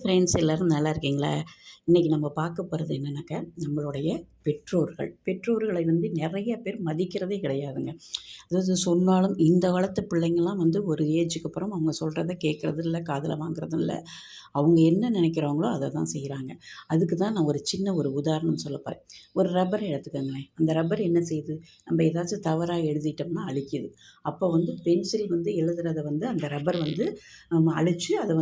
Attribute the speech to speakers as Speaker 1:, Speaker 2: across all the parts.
Speaker 1: Friends எல்லோரும் நல்லா இருக்கீங்களா? இன்றைக்கி நம்ம பார்க்க போகிறது என்னென்னாக்கா, நம்மளுடைய பெற்றோர்களை நிறைய பேர் மதிக்கிறதே கிடையாதுங்க. அதாவது சொன்னாலும் இந்த காலத்து பிள்ளைங்கள்லாம் ஒரு ஏஜுக்கு அப்புறம் அவங்க சொல்கிறத கேட்குறது இல்லை, காதில் வாங்குறதும் இல்லை. அவங்க என்ன நினைக்கிறாங்களோ அதை தான் செய்கிறாங்க. அதுக்கு தான் நான் ஒரு சின்ன உதாரணம் சொல்ல போகிறேன். ஒரு ரப்பர் எடுத்துக்கோங்களேன். அந்த ரப்பர் என்ன செய்யுது? நம்ம ஏதாச்சும் தவறாக எழுதிட்டோம்னா அழிக்குது. அப்போ பென்சில் எழுதுறத அந்த ரப்பர் அழித்து அதை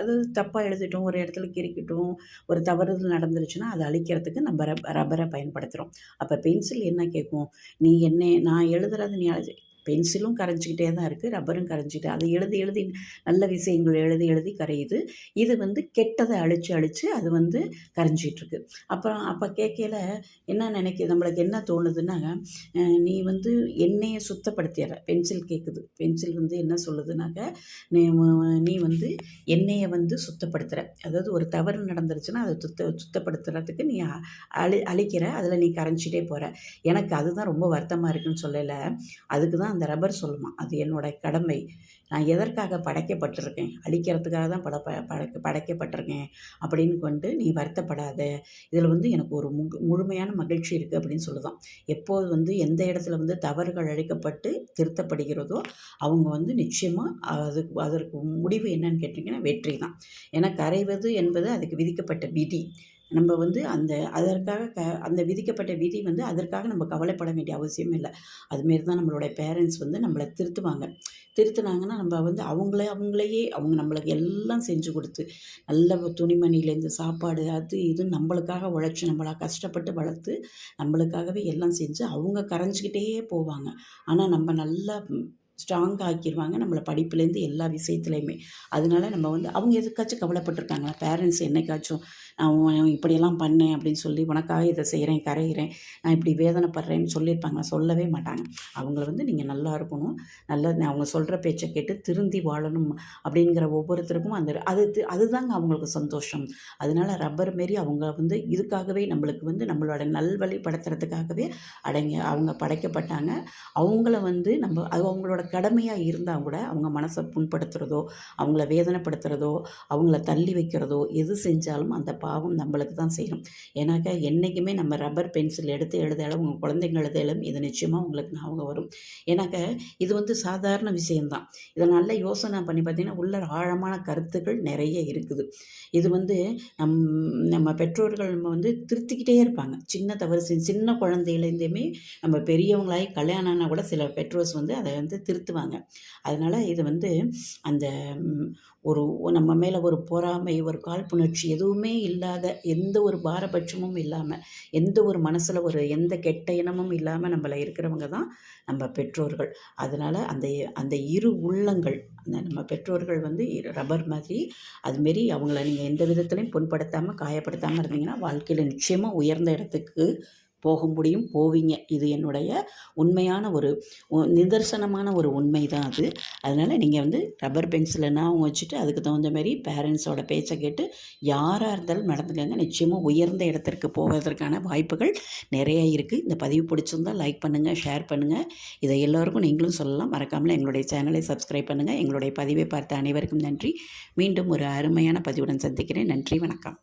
Speaker 1: அது தப்பாக எழுதிட்டோம், ஒரு இடத்துல கிறுக்கிட்டோம், ஒரு தவறுதல் நடந்துருச்சுன்னா அதை அழிக்கிறதுக்கு நம்ம ரப்பரை பயன்படுத்துகிறோம். அப்போ பென்சில் என்ன கேட்கும்? நான் எழுதுறது நீ பென்சிலும் கரைஞ்சிக்கிட்டே தான் இருக்குது, ரப்பரும் கரைஞ்சிக்கிட்டே, அது எழுதி எழுதி நல்ல விஷயங்கள் எழுதி எழுதி கரையுது. இது கெட்டதை அழித்து அது கரைஞ்சிட்ருக்கு. அப்போ கேட்கல என்ன நினைக்கிது, நம்மளுக்கு என்ன தோணுதுன்னா, நீ எண்ணெயை சுத்தப்படுத்திடுற. பென்சில் கேட்குது. பென்சில் என்ன சொல்லுதுனாக்க, நீ எண்ணெயை சுத்தப்படுத்துகிற. அதாவது ஒரு தவறு நடந்துருச்சுன்னா அதை சுத்தப்படுத்துறதுக்கு நீ அழிக்கிற, அதில் நீ கரைஞ்சிட்டே போகிற. எனக்கு அதுதான் ரொம்ப வருத்தமாக இருக்குன்னு சொல்லலை. அதுக்கு தான் அந்த ரப்பர் சொல்லுமா, அது என்னோடய கடமை, நான் எதற்காக படைக்கப்பட்டிருக்கேன், அழிக்கிறதுக்காக தான் படைக்கப்பட்டிருக்கேன் அப்படின்னு நீ வருத்தப்படாத, இதில் எனக்கு ஒரு முழுமையான மகிழ்ச்சி இருக்குது அப்படின்னு சொல்லுதான். எப்போது எந்த இடத்துல தவறுகள் அழிக்கப்பட்டு திருத்தப்படுகிறதோ அவங்க நிச்சயமாக அதற்கு முடிவு என்னன்னு கேட்டிங்கன்னா வெற்றி தான். ஏன்னா கரைவது என்பது அதுக்கு விதிக்கப்பட்ட விதி. நம்ம அதற்காக அந்த விதிக்கப்பட்ட விதி அதற்காக நம்ம கவலைப்பட வேண்டிய அவசியம் இல்லை. அதுமாரி தான் நம்மளுடைய பேரண்ட்ஸ் நம்மளை திருத்துனாங்கன்னா நம்ம அவங்களையே அவங்க நம்மளுக்கு எல்லாம் செஞ்சு கொடுத்து, நல்ல துணிமணிலேருந்து சாப்பாடு அது இதுன்னு நம்மளுக்காக உழைச்சி நம்மளை கஷ்டப்பட்டு வளர்த்து நம்மளுக்காகவே எல்லாம் செஞ்சு அவங்க கரைஞ்சிக்கிட்டே போவாங்க. ஆனால் நம்ம நல்லா ஸ்ட்ராங்காக ஆக்கிடுவாங்க நம்மளை படிப்புலேருந்து எல்லா விஷயத்துலையுமே. அதனால நம்ம அவங்க எதுக்காச்சும் கவலைப்பட்டிருக்காங்களா? பேரண்ட்ஸ் என்னைக்காச்சும் நான் இப்படியெல்லாம் பண்ணேன் அப்படின்னு சொல்லி உனக்காக இதை செய்கிறேன், கரைகிறேன், நான் இப்படி வேதனைப்படுறேன்னு சொல்லியிருப்பாங்களா? சொல்லவே மாட்டாங்க. அவங்கள நீங்கள் நல்லா இருக்கணும், அவங்க சொல்கிற பேச்சை கேட்டு திருந்தி வாழணும் அப்படிங்கிற ஒவ்வொருத்தருக்கும் அதுதாங்க அவங்களுக்கு சந்தோஷம். அதனால ரப்பர் மாரி அவங்க இதுக்காகவே நம்மளுக்கு நம்மளோட நல்வழிப்படுத்துறதுக்காகவே அவங்க படைக்கப்பட்டாங்க. அவங்கள நம்ம அது அவங்களோட கடமையாக இருந்தால் கூட அவங்க மனசை புண்படுத்துகிறதோ, அவங்கள வேதனைப்படுத்துகிறதோ, அவங்கள தள்ளி வைக்கிறதோ எது செஞ்சாலும் அந்த பாவம் நம்மளுக்கு தான் செய்யும். ஏன்னாக்கா என்றைக்குமே நம்ம ரப்பர் பென்சில் எடுத்து எழுதாலும் உங்கள் குழந்தைங்க எழுதாலும் இது நிச்சயமாக உங்களுக்கு ஞாபகம் வரும். ஏன்னாக்கா இது சாதாரண விஷயந்தான். இதை நல்லா யோசனை பண்ணி பார்த்தீங்கன்னா உள்ள ஆழமான கருத்துக்கள் நிறைய இருக்குது. இது நம்ம பெற்றோர்கள் திருத்திக்கிட்டே இருப்பாங்க. சின்ன தவறு சின்ன குழந்தையிலேருந்துமே நம்ம பெரியவங்களாகி கல்யாணம் ஆனால் கூட சில பெற்றோர்ஸ் அதை திருத்துவாங்க. அதனால் இது அந்த நம்ம மேலே ஒரு பொறாமை, ஒரு காழ்ப்புணர்ச்சி எதுவுமே இல்லாத, எந்த ஒரு பாரபட்சமும் இல்லாமல், எந்த ஒரு மனசில் எந்த கெட்ட எண்ணமும் இல்லாமல் நம்மள இருக்கிறவங்க தான் நம்ம பெற்றோர்கள். அதனால் அந்த இரு உள்ளங்கள், நம்ம பெற்றோர்கள் ரப்பர் மாதிரி. அதுமாரி அவங்கள நீங்கள் எந்த விதத்துலையும் புண்படுத்தாமல் காயப்படுத்தாமல் இருந்தீங்கன்னா வாழ்க்கையில் நிச்சயமாக உயர்ந்த இடத்துக்கு போக முடியும், போவீங்க. இது என்னுடைய உண்மையான நிதர்சனமான உண்மை தான் அது. அதனால் நீங்கள் ரப்பர் பென்சிலை ஞாபகம் வச்சுட்டு அதுக்கு தகுந்த மாதிரி பேரண்ட்ஸோட பேச்சை கேட்டு யாராக இருந்தாலும் நடந்துக்கங்க. நிச்சயமாக உயர்ந்த இடத்திற்கு போவதற்கான வாய்ப்புகள் நிறைய இருக்குது. இந்த பதிவு பிடிச்சிருந்தால் லைக் பண்ணுங்கள், ஷேர் பண்ணுங்கள். இதை எல்லோருக்கும் நீங்களும் சொல்லலாம். மறக்காமல் எங்களுடைய சேனலை சப்ஸ்கிரைப் பண்ணுங்கள். எங்களுடைய பதிவை பார்த்த அனைவருக்கும் நன்றி. மீண்டும் ஒரு அருமையான பதிவுடன் சந்திக்கிறேன். நன்றி, வணக்கம்.